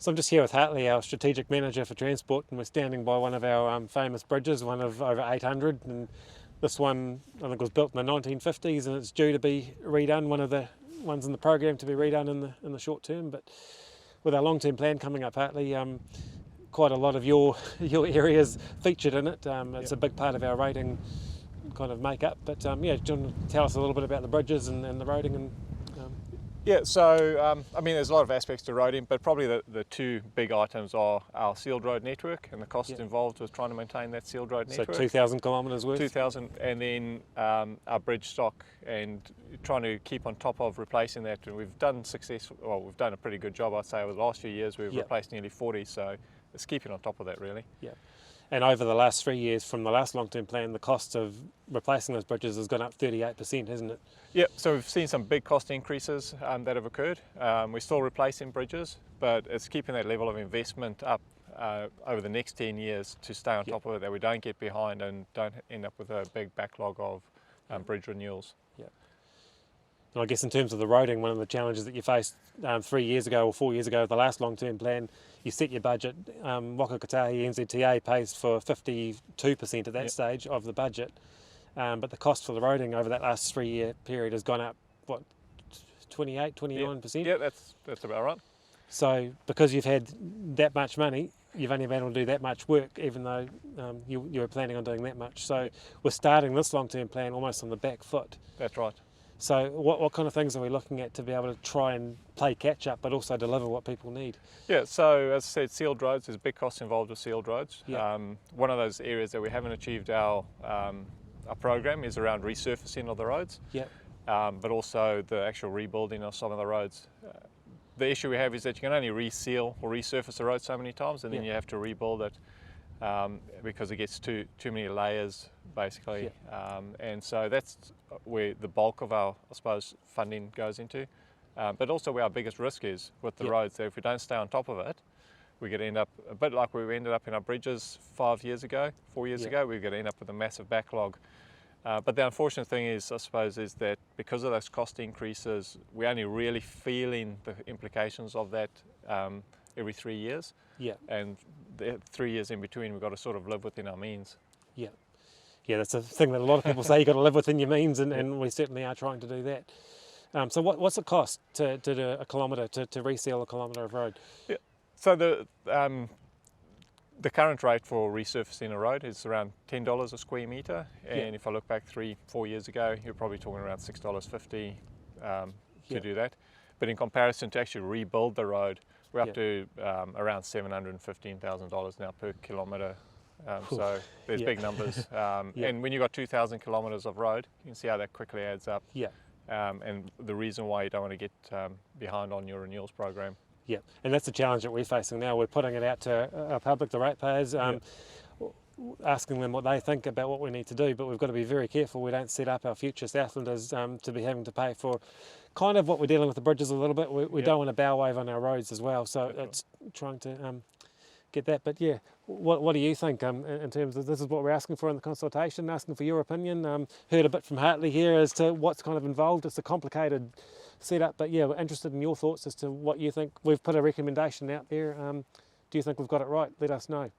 So I'm just here with Hartley, our strategic manager for transport, and we're standing by one of our famous bridges, one of over 800, and this one I think was built in the 1950s, and it's due to be redone, one of the ones in the program to be redone in the short term. But with our long-term plan coming up, Hartley, quite a lot of your areas featured in it. It's a big part of our rating kind of make-up, but do you want to tell us a little bit about the bridges and the roading? And Yeah, so I mean, there's a lot of aspects to roading, but probably the two big items are our sealed road network and the cost involved with trying to maintain that sealed road network. So 2,000 kilometres worth? 2,000, and then our bridge stock, and trying to keep on top of replacing that. And we've done we've done a pretty good job, I'd say, over the last few years. We've replaced nearly 40, so it's keeping on top of that, really. Yeah. And over the last 3 years, from the last long-term plan, the cost of replacing those bridges has gone up 38%, hasn't it? Yeah, so we've seen some big cost increases that have occurred. We're still replacing bridges, but it's keeping that level of investment up over the next 10 years to stay on top of it, that we don't get behind and don't end up with a big backlog of bridge renewals. Yeah. And I guess in terms of the roading, one of the challenges that you faced 3 years ago or 4 years ago, the last long-term plan, you set your budget. Waka Kotahi NZTA pays for 52% at that stage of the budget, but the cost for the roading over that last 3 year period has gone up, what, 28, 29%? Yeah, that's about right. So because you've had that much money, you've only been able to do that much work, even though you were planning on doing that much. So we're starting this long-term plan almost on the back foot. That's right. So what kind of things are we looking at to be able to try and play catch up, but also deliver what people need? Yeah, so as I said, sealed roads, there's big costs involved with sealed roads. Yeah. One of those areas that we haven't achieved our program is around resurfacing of the roads, but also the actual rebuilding of some of the roads. The issue we have is that you can only reseal or resurface the road so many times, and then you have to rebuild it because it gets too many layers, basically. And so that's where the bulk of our, I suppose, funding goes into. But also where our biggest risk is with the roads, that if we don't stay on top of it, we're going to end up a bit like we ended up in our bridges 4 years ago, we're going to end up with a massive backlog. But the unfortunate thing is, I suppose, is that because of those cost increases, we're only really feeling the implications of that every 3 years. Yeah. And the 3 years in between, we've got to sort of live within our means. Yeah. Yeah, that's a thing that a lot of people say, you've got to live within your means, and we certainly are trying to do that. So what's it cost to do a kilometre, to reseal a kilometre of road? Yeah. So the current rate for resurfacing a road is around $10 a square metre, and if I look back 3-4 years ago, you're probably talking around $6.50 to do that. But in comparison to actually rebuild the road, we're up to around $715,000 now per kilometre. So there's big numbers. And when you've got 2,000 kilometres of road, you can see how that quickly adds up. Yeah. And the reason why you don't want to get behind on your renewals program. Yeah, and that's the challenge that we're facing now. We're putting it out to our public, the ratepayers, asking them what they think about what we need to do, but we've got to be very careful we don't set up our future Southlanders to be having to pay for kind of what we're dealing with the bridges a little bit. We don't want to bow wave on our roads as well, so it's trying to get that. But yeah, what do you think in terms of, this is what we're asking for in the consultation, asking for your opinion? Heard a bit from Hartley here as to what's kind of involved. It's a complicated setup, but yeah, we're interested in your thoughts as to what you think. We've put a recommendation out there. Do you think we've got it right? Let us know.